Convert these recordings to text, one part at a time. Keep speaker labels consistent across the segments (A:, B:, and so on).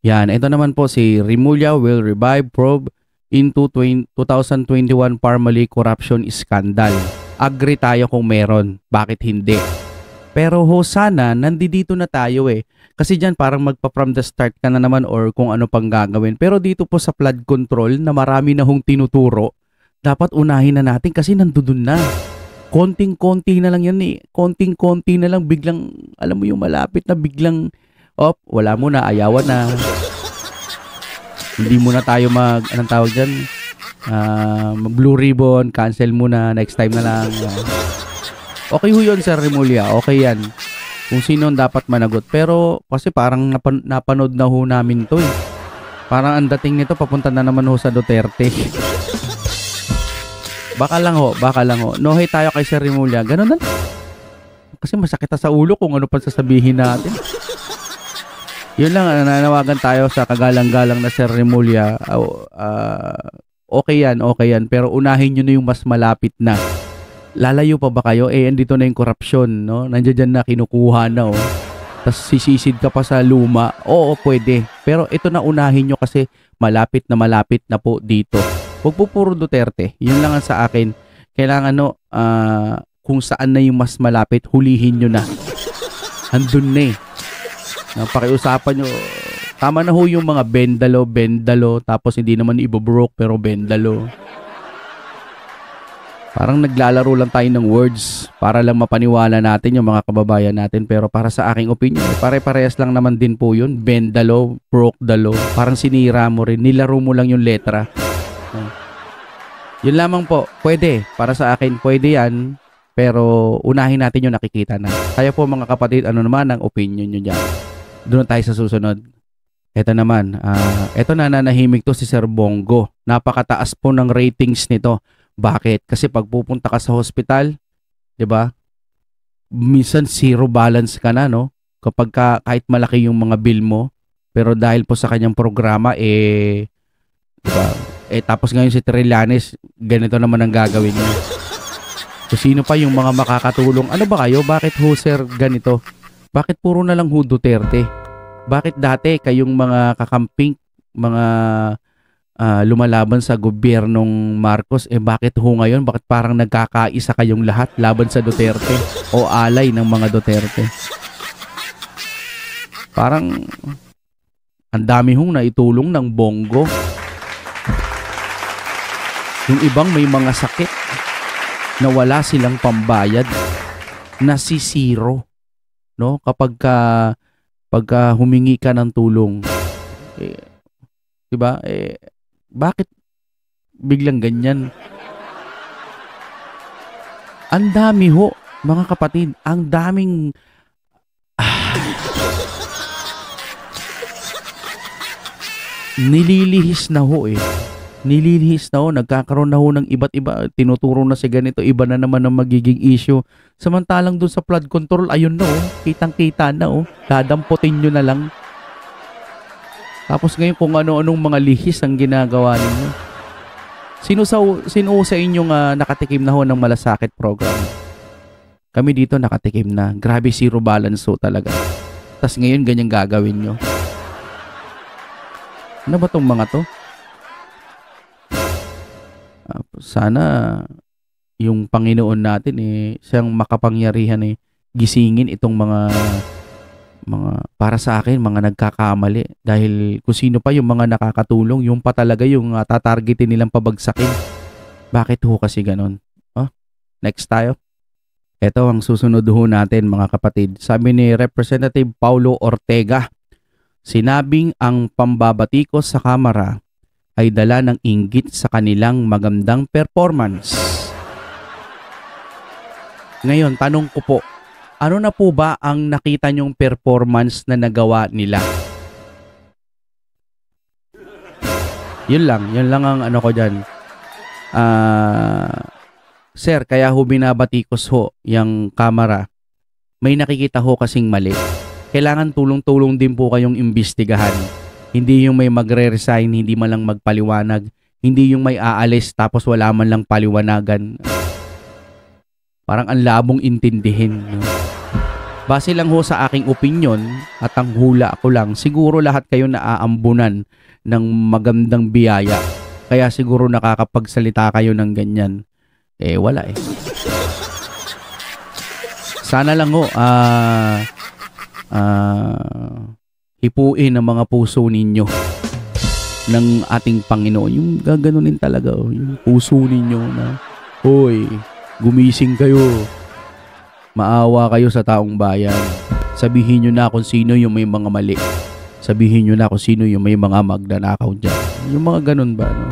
A: Yan, ito naman po si Rimulya will revive probe into 2021 Parmali corruption scandal. Agree tayo kung meron. Bakit hindi? Pero ho sana, nandito na tayo eh. Kasi dyan parang magpa-from the start ka na naman or kung ano pang gagawin. Pero dito po sa flood control na marami na hong tinuturo, dapat unahin na natin kasi nandun na. Konting-konti na lang yan eh. Konting-konti na lang biglang, alam mo yung malapit na biglang, wala mo na, ayawan na. Hindi muna tayo anong tawag dyan? Blue ribbon, cancel muna, next time na lang. Okay ho yun, Sir Rimulya. Okay yan. Kung sino dapat managot. Pero kasi parang napanood na ho namin to eh. Parang ang dating nito papunta na naman ho sa Duterte. Baka lang ho. No hey tayo kay Sir Rimulya. Ganun na. Kasi masakit sa ulo kung ano pa sasabihin natin. Yun lang, nanawagan tayo sa kagalang-galang na Sir Rimulya. Okay yan. Pero unahin nyo na yung mas malapit na. Lalayo pa ba kayo? Andito na yung korupsyon, no? Nandiyan dyan na kinukuha na, oh. Tapos sisisid ka pa sa luma. Oo, pwede. Pero ito na unahin nyo kasi malapit na po dito. Huwag po puro Duterte. Yun lang ang sa akin. Kailangan, kung saan na yung mas malapit, hulihin nyo na. Andun na eh. Pakiusapan nyo. Tama na ho yung mga bendalo. Tapos hindi naman ibobroke pero bendalo. Parang naglalaro lang tayo ng words para lang mapaniwala natin yung mga kababayan natin. Pero para sa aking opinion, pare-parehas lang naman din po yun. Bendalo, broke dalo. Parang sinira mo rin. Nilaro mo lang yung letra. Yun lamang po. Pwede. Para sa akin, pwede yan. Pero unahin natin yung nakikita na. Kaya po mga kapatid, ano naman ang opinion nyo dyan? Doon tayo sa susunod. Ito naman. Ito na nanahimik to si Sir Bongo. Napakataas po ng ratings nito. Bakit? Kasi pag pupunta ka sa hospital, 'di ba? Minsan zero balance ka na, no? Kapag kahit malaki yung mga bill mo, pero dahil po sa kanyang programa 'di ba? Tapos ngayon si Trillanes, ganito naman ang gagawin niya. So sino pa yung mga makakatulong? Ano ba kayo? Bakit ho sir ganito? Bakit puro na lang ho Duterte? Bakit dati kayong mga kakamping, mga lumalaban sa gobyernong Marcos, bakit ho ngayon? Bakit parang nagkakaisa kayong lahat laban sa Duterte o alay ng mga Duterte? Parang ang dami hong naitulong ng Bongo. Yung ibang may mga sakit na wala silang pambayad, nasisiro, no? Pagka humingi ka ng tulong, 'di ba? Bakit biglang ganyan? Ang dami ho, mga kapatid, ang daming nililihis na ho eh. Nililihis na ho, nagkakaroon na ho ng iba't iba, tinuturo na si ganito, iba na naman ang magiging issue. Samantalang dun sa flood control, ayun na oh, kitang-kita na oh, dadamputin nyo na lang. Tapos ngayon kung ano-anong mga lihis ang ginagawa ninyo. Sino sa inyong nakatikim na ho ng malasakit program? Kami dito nakatikim na. Grabe, zero balance ho talaga. Tapos ngayon ganyan gagawin nyo. Ano ba tong mga to? Sana yung Panginoon natin siyang makapangyarihan gisingin itong mga para sa akin, mga nagkakamali. Dahil kung sino pa yung mga nakakatulong, yung pa talaga yung tatargetin nilang pabagsakin. Bakit ho kasi ganun? Next tayo. Ito ang susunod ho natin mga kapatid. Sabi ni Representative Paulo Ortega, sinabing ang pambabatikos sa Kamara ay dala ng inggit sa kanilang magandang performance. Ngayon, tanong ko po, ano na po ba ang nakita nyong performance na nagawa nila? Yun lang ang ano ko dyan. Sir, kaya ho binabatikos ho yung Kamara. May nakikita ho kasing mali. Kailangan tulong-tulong din po kayong imbestigahan. Hindi yung may magre-resign, hindi man lang magpaliwanag. Hindi yung may aalis tapos wala man lang paliwanagan. Parang ang labong intindihin. No? Base lang ho sa aking opinyon at ang hula ko lang, siguro lahat kayo naaambunan ng magandang biyaya. Kaya siguro nakakapagsalita kayo ng ganyan. Wala eh. Sana lang ho, hipuin ang mga puso ninyo ng ating Panginoon. Yung gaganunin talaga, yung puso ninyo na, hoy, gumising kayo. Maawa kayo sa taong bayan. Sabihin nyo na kung sino yung may mga mali. Sabihin nyo na kung sino yung may mga magnanakaw dyan. Yung mga ganun ba, no?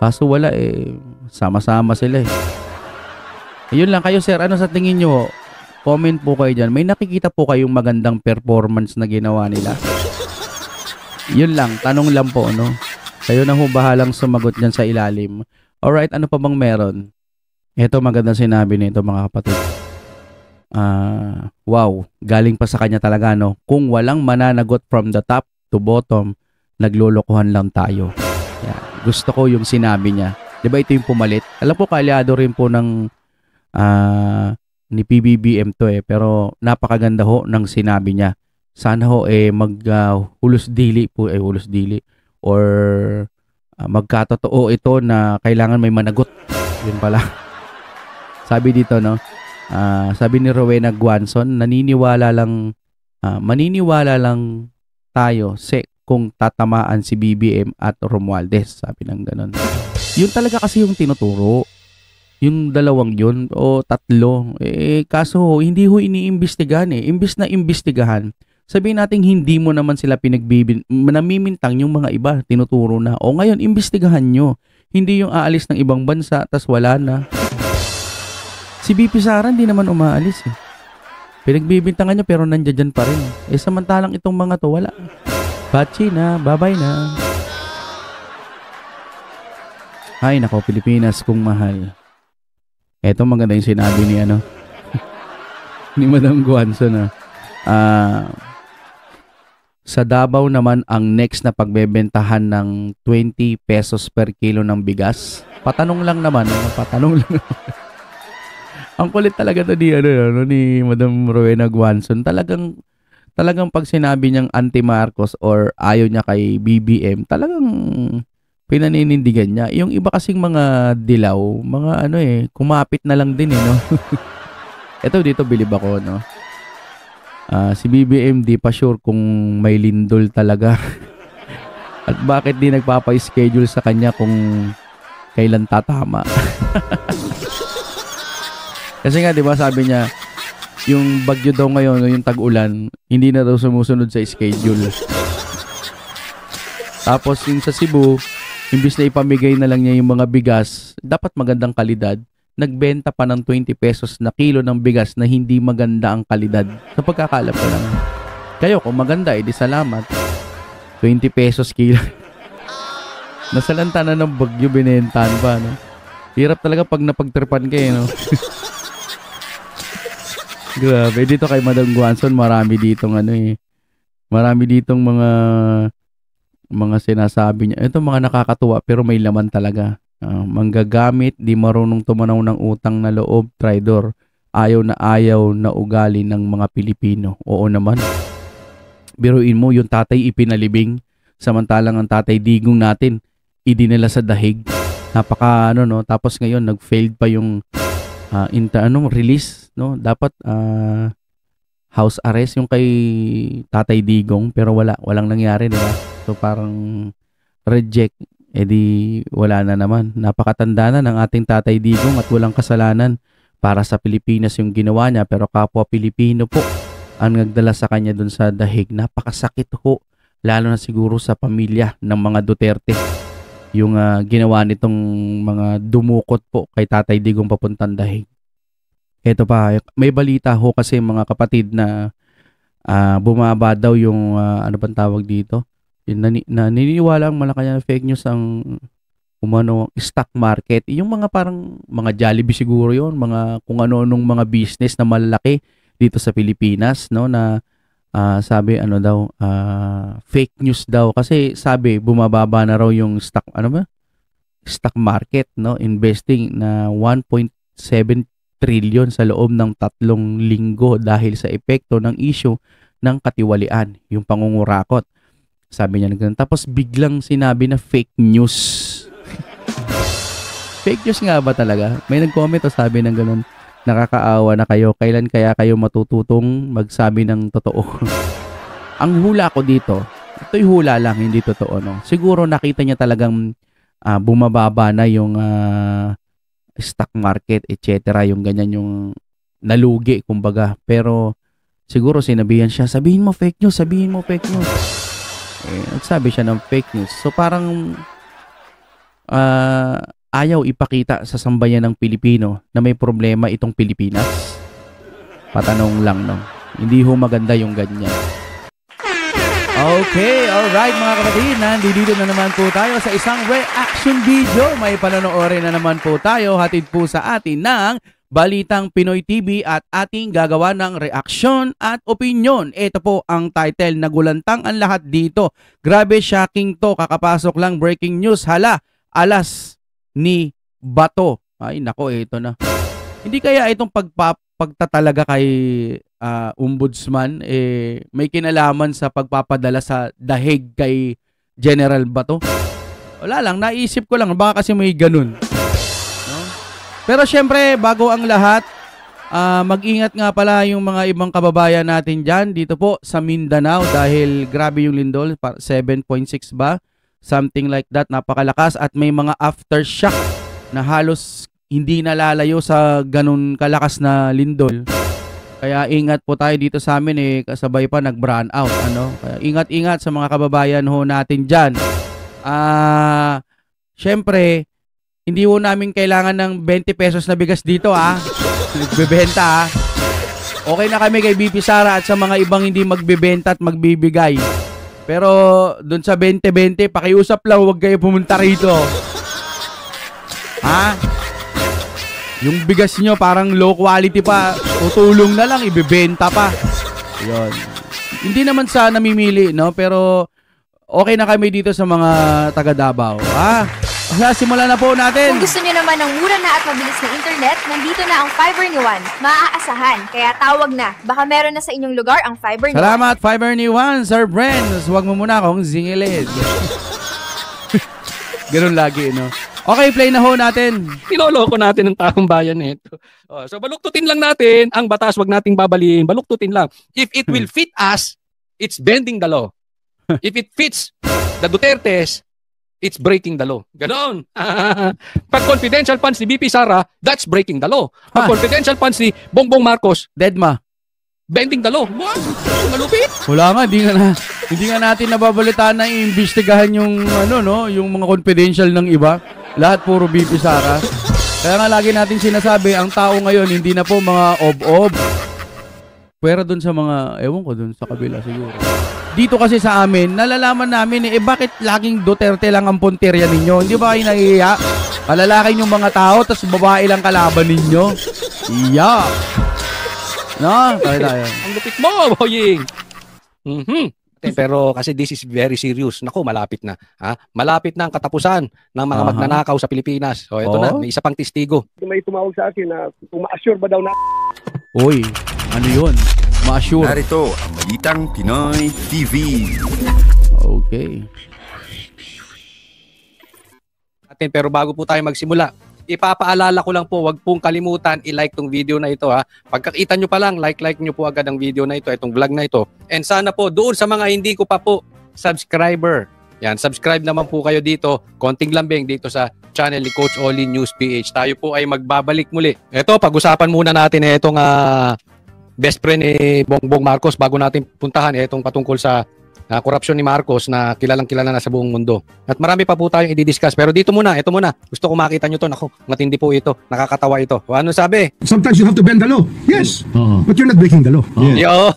A: Kaso wala eh. Sama-sama sila eh. Ayun lang kayo, sir. Ano sa tingin nyo? Comment po kayo dyan. May nakikita po kayong magandang performance na ginawa nila? Yun lang. Tanong lang po, no? Kayo na ho bahalang sumagot dyan sa ilalim. Alright, ano pa bang meron? Ito magandang sinabi nito mga kapatid. Wow, galing pa sa kanya talaga, no? Kung walang mananagot from the top to bottom, naglolokohan lang tayo. Yeah. Gusto ko yung sinabi niya. Diba ito yung pumalit? Alam po, kalyado rin po ng ni PBBM to eh. Pero napakaganda ho ng sinabi niya. Sana ho hulos dili po hulos dili or magkatotoo ito na kailangan may managot. Yun pala. Sabi dito, no? Sabi ni Rowena Guanzon, maniniwala lang tayo kung tatamaan si BBM at Romualdez. Sabi ng ganun. Yun talaga kasi yung tinuturo. Yung dalawang yun o tatlo. Kaso hindi ho iniimbestigahan eh. Imbis na imbestigahan, sabihin natin hindi mo naman sila namimintang yung mga iba. Tinuturo na. O ngayon, imbestigahan nyo. Hindi yung aalis ng ibang bansa tas wala na. Si BP Sara hindi naman umaalis eh. Pinagbibintangan niya pero nandiyan pa rin. Samantalang itong mga to wala. Bachi na, bye-bye na. Ay nako, Pilipinas kung mahal. Eto maganda yung sinabi ni ni Madam Guanzon na. Sa Davao naman ang next na pagbebentahan ng 20 pesos per kilo ng bigas. Patanong lang naman. Ang kulit talaga to ni Madam Rowena Guanzon. Talagang pag sinabi niyang anti-Marcos or ayaw niya kay BBM, talagang pinaninindigan niya. Yung iba kasing mga dilaw, mga kumapit na lang din no. Ito dito bilib ako, no. Si BBM di pa sure kung may lindol talaga. At bakit di nagpapa-schedule sa kanya kung kailan tatama. Kasi nga, di ba, sabi niya, yung bagyo daw ngayon, yung tag-ulan, hindi na daw sumusunod sa schedule. Tapos, yung sa Cebu, imbis na ipamigay na lang niya yung mga bigas, dapat magandang kalidad, nagbenta pa ng 20 pesos na kilo ng bigas na hindi maganda ang kalidad. Sa pagkakalap ko lang. Kayo, kung maganda, edi salamat. 20 pesos kilo. Nasalanta na ng bagyo, binentahan pa, no? Hirap talaga pag napagtripan kayo, no? Grabe, dito kay Madam Guanzon, marami ditong marami ditong mga sinasabi niya. Ito mga nakakatuwa pero may laman talaga. Manggagamit, di marunong tumanaw ng utang na loob, traidor. Ayaw na ugali ng mga Pilipino. Oo naman. Biruin mo, yung tatay ipinalibing, samantalang ang tatay digong natin, idinala sa dahig. Napaka no, tapos ngayon nag-failed pa yung release, no? Dapat house arrest yung kay Tatay Digong pero walang nangyari, di ba? So parang reject, edi wala na naman. Napakatanda na ng ating Tatay Digong at walang kasalanan para sa Pilipinas yung ginawa niya, pero kapwa Pilipino po ang nagdala sa kanya dun sa dahig. Napakasakit ho, lalo na siguro sa pamilya ng mga Duterte. Yung ginawa nitong mga dumukot po kay Tatay Digong papuntang dahig. Ito pa, may balita ho kasi mga kapatid na bumaba daw yung ano bang tawag dito? Naniniwala ang Malacanang fake news ang stock market. Yung mga parang mga Jollibee siguro yon, mga kung ano-anong mga business na malalaki dito sa Pilipinas, no, na sabi fake news daw kasi sabi bumababa na raw yung stock market, no, investing na 1.7 trilyon sa loob ng 3 linggo dahil sa epekto ng issue ng katiwalian, yung pangungurakot. Sabi niya na ganun. Tapos biglang sinabi na fake news. Fake news nga ba talaga? May nag-comment o sabi ng ganun, nakakaawa na kayo. Kailan kaya kayo matututong magsabi ng totoo? Ang hula ko dito, ito'y hula lang, hindi totoo, no? Siguro nakita niya talagang bumababa na yung stock market, etc. Yung ganyan yung nalugi, kumbaga. Pero siguro sinabihan siya, sabihin mo fake news, sabihin mo fake news. Nagsabi siya ng fake news. So parang ayaw ipakita sa sambayan ng Pilipino na may problema itong Pilipinas. Patanong lang, no? Hindi ho maganda yung ganyan. Okay, alright mga kapatid, nandito na naman po tayo sa isang reaction video. May panonoorin na naman po tayo, hatid po sa atin ng Balitang Pinoy TV at ating gagawa ng reaksyon at opinyon. Ito po ang title, nagulantang ang lahat dito. Grabe, shocking to, kakapasok lang, breaking news. Hala, alas ni Bato. Ay nako, ito na. Hindi kaya itong pagtatalaga kay ombudsman may kinalaman sa pagpapadala sa dahig kay General Bato? Wala lang, naisip ko lang, baka kasi may ganun, no? Pero syempre, bago ang lahat, mag-ingat nga pala yung mga ibang kababayan natin dyan dito po sa Mindanao dahil grabe yung lindol, 7.6 ba? Something like that, napakalakas at may mga aftershock na halos hindi nalalayo sa ganun kalakas na lindol. Kaya ingat po tayo dito sa amin kasabay pa nag-brown out, ano? Kaya ingat-ingat sa mga kababayan ho natin diyan. Syempre, hindi ho namin kailangan ng 20 pesos na bigas dito, nagbebenta, Okay na kami kay BP Sara at sa mga ibang hindi magbebenta at magbibigay. Pero doon sa 20-20, pakiusap lang, huwag kayo pumunta rito. Yung bigas nyo parang low quality pa, tutulong na lang, ibebenta pa. Yun. Hindi naman sa namimili, no? Pero okay na kami dito sa mga taga Davao. Simulan na po natin.
B: Kung gusto nyo naman ng mura na at mabilis na internet, nandito na ang Fiber ni Juan. Maaasahan, kaya tawag na. Baka meron na sa inyong lugar ang Fiber ni Juan.
A: Salamat, Fiber ni Juan, Sir Brens. Huwag mo muna akong zingilid. Ganun lagi, no? Okay, play na ho natin.
C: Niloloko natin ang taong bayan nito. So baluktutin lang natin ang batas, wag nating babalin. Baluktutin lang. If it will fit us, it's bending the law. If it fits the Dutertes, it's breaking the law. Ganon. Pag confidential funds ni BP Sara, that's breaking the law. Pag confidential funds ni Bongbong Marcos,
A: Deadma,
C: bending the law. Malupit.
A: Wala nga, hindi nga natin nababalitaan na iimbestigahan yung yung mga confidential ng iba. Lahat puro BP Sara. Kaya nga lagi natin sinasabi, ang tao ngayon hindi na po mga ob-ob. Pero dun sa mga, ewan ko dun sa kabila siguro. Dito kasi sa amin, nalalaman namin bakit laging Duterte lang ang punterya ninyo? Hindi ba kayo nahihiya? Kalalakin yung mga tao, tapos babae lang kalaban ninyo. Iya. No? Tayo.
C: Ang lupit mo, boying. Pero kasi this is very serious. Naku, malapit na. Malapit na ang katapusan ng mga magnanakaw sa Pilipinas. So ito na, may isa pang testigo.
D: May tumawag sa akin na ma-assure ba daw na...
A: Uy, ano yun? Ma-assure.
E: Narito ang Balitang Pinoy TV.
A: Okay.
C: Pero bago po tayo magsimula, ipapaalala ko lang po, wag pong kalimutan i-like tong video na ito Pagkakita nyo pa lang, like nyo po agad ang video na ito, itong vlog na ito. And sana po, doon sa mga hindi ko pa po subscriber, yan, subscribe naman po kayo dito, konting lambing dito sa channel ni Coach Oli News PH. Tayo po ay magbabalik muli. Ito, pag-usapan muna natin itong best friend ni Bongbong Marcos bago natin puntahan itong patungkol sa korupsyon ni Marcos na kilalang-kilala na sa buong mundo. At marami pa po tayong i-discuss. Pero ito muna. Gusto ko makita nyo to. Naku, matindi po ito. Nakakatawa ito. O ano sabi?
D: Sometimes you have to bend the law. Yes. But you're not breaking the law.
C: Yo.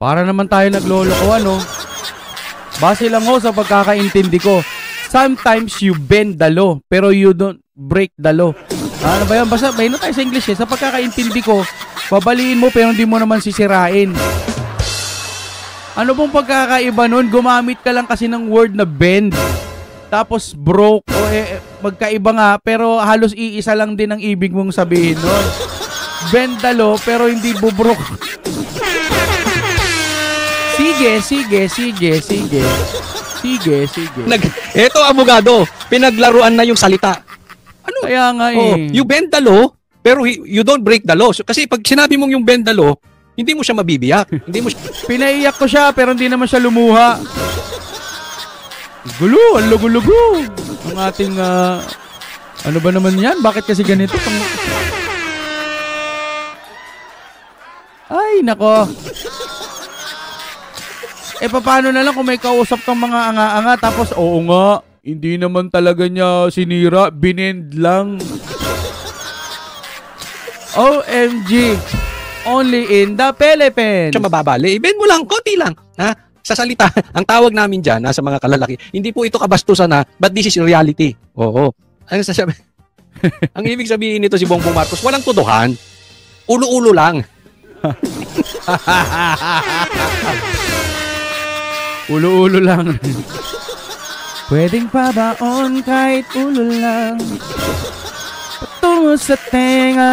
A: Para naman tayo nagloloko, Base lang ho sa pagkakaintindi ko. Sometimes you bend the law, pero you don't break the law. Ano ba yan? Basta, may tayo sa English Sa pagkakaintindi ko, babaliin mo pero hindi mo naman sisirain. Ano pong pagkakaiba nun? Gumamit ka lang kasi ng word na bend. tapos broke, o magkaiba nga, pero halos iisa lang din ang ibig mong sabihin nun. Bendalo, pero hindi bubrok. Sige.
C: Eto, abogado, pinaglaruan na yung salita. Ano?
A: Kaya nga
C: You bend the law, pero you don't break the law. Kasi pag sinabi mong yung bend the law, hindi mo siya mabibiyak. Hindi mo
A: pinaiyak ko siya, pero hindi naman siya lumuha. Gulo, ang lugo-lugo. Ang ating, ano ba naman yan? Bakit kasi ganito? Ay, nako. Paano na lang kung may kausap kang mga anga-anga, tapos, oo nga, hindi naman talaga niya sinira, binend lang. OMG. Only in the Philippines.
C: siya mababali. Bend mo lang, konti lang. Ha? Sa salita, ang tawag namin dyan, sa mga kalalaki, hindi po ito kabastusan na, but this is reality. Oo. Ano sasabi? Ang ibig sabihin nito si Bongbong Marcos, walang tuduhan. Ulo-ulo lang.
A: Ulo-ulo lang. Pwedeng pabaon kahit ulo lang. Patungo sa tenga.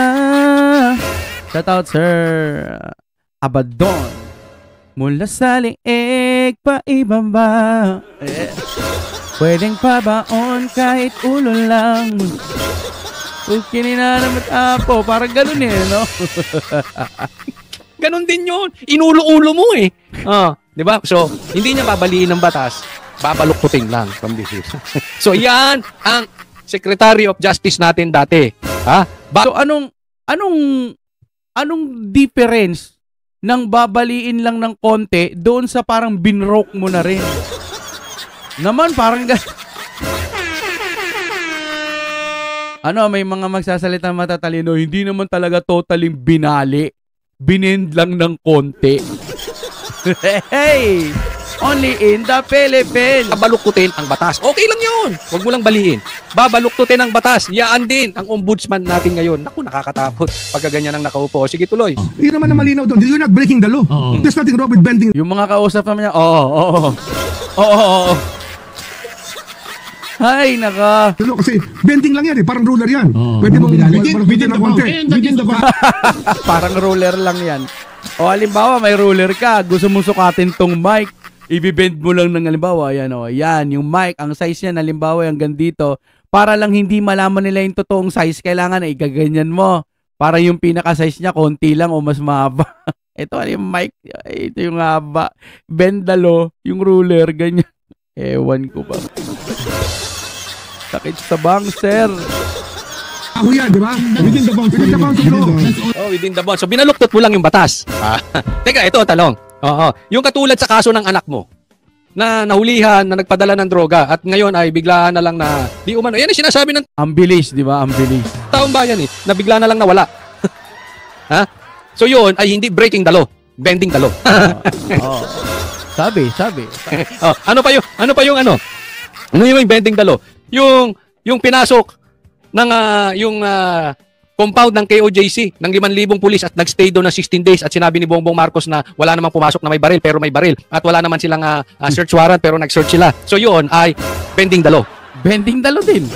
A: Shout out, Sir Abadon. Mula sa liig pa ibaba. Pwedeng pabaon kahit ulo lang. Kininanam at apo. Parang ganun no?
C: Ganon din yun. Inulo-ulo mo di ba? So, hindi niya babaliin ng batas. Babaluktutin lang from this. So, yan ang Secretary of Justice natin dati. Ha?
A: So, anong difference nang babaliin lang ng konti doon sa parang binroke mo na rin? Naman parang may mga magsasalita matatalino, hindi naman talaga totally binali. Binend lang ng konti. Hey! Only in the Philippines.
C: Babaluktutin ang batas. Okay lang yun. Huwag mo lang baliin. Babaluktutin ang batas. Yaan din ang ombudsman natin ngayon. Naku, nakakatakot. Pagka ganyan ang nakaupo. Sige, tuloy.
D: Yun naman na malinaw doon. You're not breaking the law. There's nothing wrong with bending.
A: Yung mga kausap naman niya, oo. Ay, naka.
D: Kasi bending lang yan Parang ruler yan. Pwede mong within the bound.
A: Parang ruler lang yan. O halimbawa, may ruler ka. Gusto mong sukatin tong mic. Ibibend mo lang ng halimbawa. Yan, yung mic. Ang size yan, halimbawa, hanggang dito. Para lang hindi malaman nila yung totoong size, kailangan na igaganyan mo. Para yung pinaka-size niya, konti lang o mas mahaba. Ito, yung mic. Ito yung haba. Bendalo, yung ruler, ganyan. Ewan ko ba. Sakit sa bang, sir.
D: Ako yan, di ba? Within the bounds of law.
C: Within the bounds. So, binaluktot mo lang yung batas. Teka, ito, talong. Yung katulad sa kaso ng anak mo, na nahulihan, na nagpadala ng droga, at ngayon ay biglaan na lang na, di umano. Yan yung sinasabi ng
A: ang bilis, di ba? Ang bilis.
C: Taong bayan na bigla na lang nawala. Ha? So yun ay hindi breaking the law, bending the law.
A: Sabi.
C: Ano pa yung ano yung bending the law? Yung pinasok ng compound ng KOJC ng 5,000 pulis at nagstay doon ng 16 days at sinabi ni Bongbong Marcos na wala namang pumasok na may baril pero may baril at wala naman silang search warrant pero nag-search sila. So yun ay bending the law.
A: Bending the law din.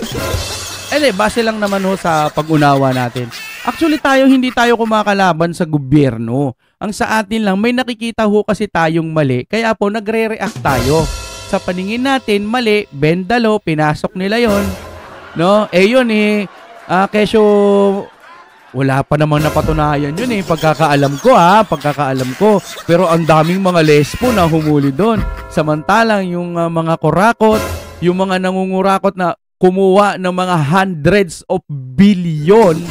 A: Base lang naman sa pag-unawa natin. Actually hindi tayo kumakalaban sa gobyerno. Ang sa atin lang, may nakikita kasi tayong mali. Kaya po nagre-react tayo. Sa paningin natin, mali, bend the law, pinasok nila yon. No? Kesyo wala pa namang napatunayan yun pagkakaalam ko. Pero ang daming mga lespo na humuli doon. Samantalang yung mga kurakot, yung mga nangungurakot na kumuha ng mga hundreds of billion,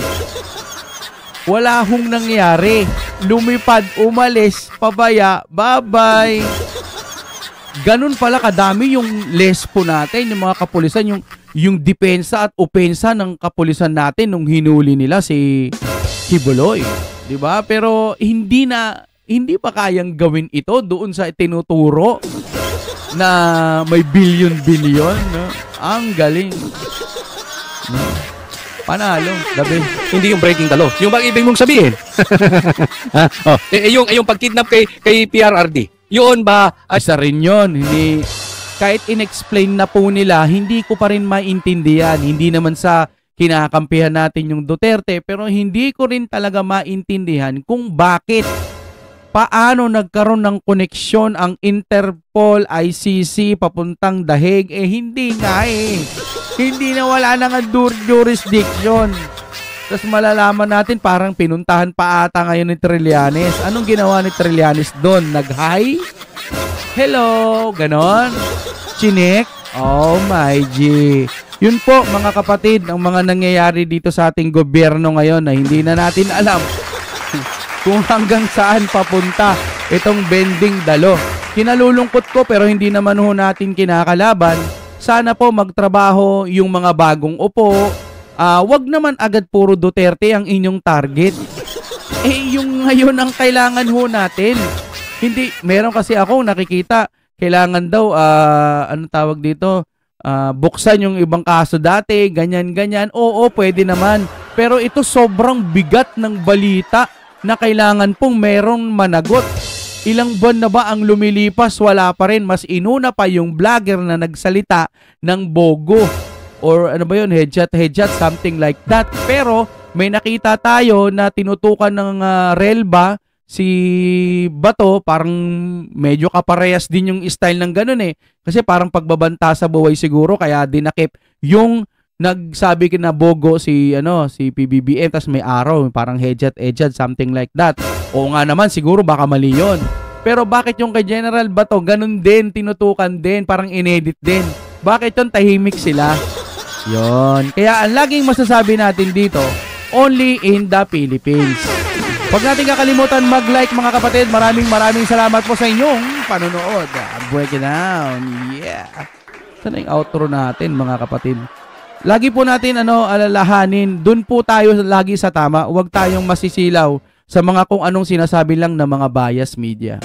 A: wala hong nangyari. Lumipad, umalis, pabaya, bye-bye. Ganun pala kadami yung lespo natin, yung mga kapulisan, yung depensa at opensa ng kapulisan natin nung hinuli nila si Kibuloy, 'di ba? Pero hindi pa kayang gawin ito doon sa tinuturo na may billion, no? Ang galing. No? Panalo, gabi.
C: Hindi yung breaking the law. Yung bang ibig mong sabihin? yung pagkidnap kay PRRD. Yun ba?
A: Isa rin yun. Hindi. kahit in-explain na po nila, hindi ko pa rin maintindihan. Hindi naman sa kinakampihan natin yung Duterte, pero hindi ko rin talaga maintindihan kung bakit, paano nagkaroon ng koneksyon ang Interpol, ICC, papuntang dahig. Hindi nga Hindi na, wala na nga jurisdiction. Tapos malalaman natin parang pinuntahan pa ata ngayon ni Trillanes. Anong ginawa ni Trillanes doon? Nag-hi? Hello? Ganon? Chinek? Oh my G. Yun po mga kapatid, ang mga nangyayari dito sa ating gobyerno ngayon na hindi na natin alam kung hanggang saan papunta itong bending dalo. Kinalulungkot ko pero hindi naman ho natin kinakalaban. Sana po magtrabaho yung mga bagong upo. Wag naman agad puro Duterte ang inyong target. Yung ngayon ang kailangan ho natin. Hindi, meron kasi ako nakikita, kailangan daw, ano tawag dito, buksan yung ibang kaso dati, ganyan-ganyan. Oo, pwede naman. Pero ito sobrang bigat ng balita na kailangan pong merong managot. Ilang buwan na ba ang lumilipas, wala pa rin. Mas inuna pa yung vlogger na nagsalita ng bogo. Or ano ba yun, headshot, something like that. Pero may nakita tayo na tinutukan ng Relba, si Bato, parang medyo kaparehas din yung style ng ganun Kasi parang pagbabanta sa buhay siguro, kaya dinakip yung nagsabi na bogo si PBBM, tas may araw, parang headshot, something like that. Oo nga naman, siguro baka mali yun. Pero bakit yung kay General Bato, ganun din, tinutukan din, parang inedit din. Bakit yung tahimik sila? Yon. Kaya ang laging masasabi natin dito, only in the Philippines. Huwag natin kakalimutan mag-like mga kapatid. Maraming salamat po sa inyong panonood. Break it down. Yeah. Sana yung outro natin mga kapatid. Lagi po natin alalahanin, dun po tayo lagi sa tama. Huwag tayong masisilaw sa mga kung anong sinasabi lang ng mga bias media.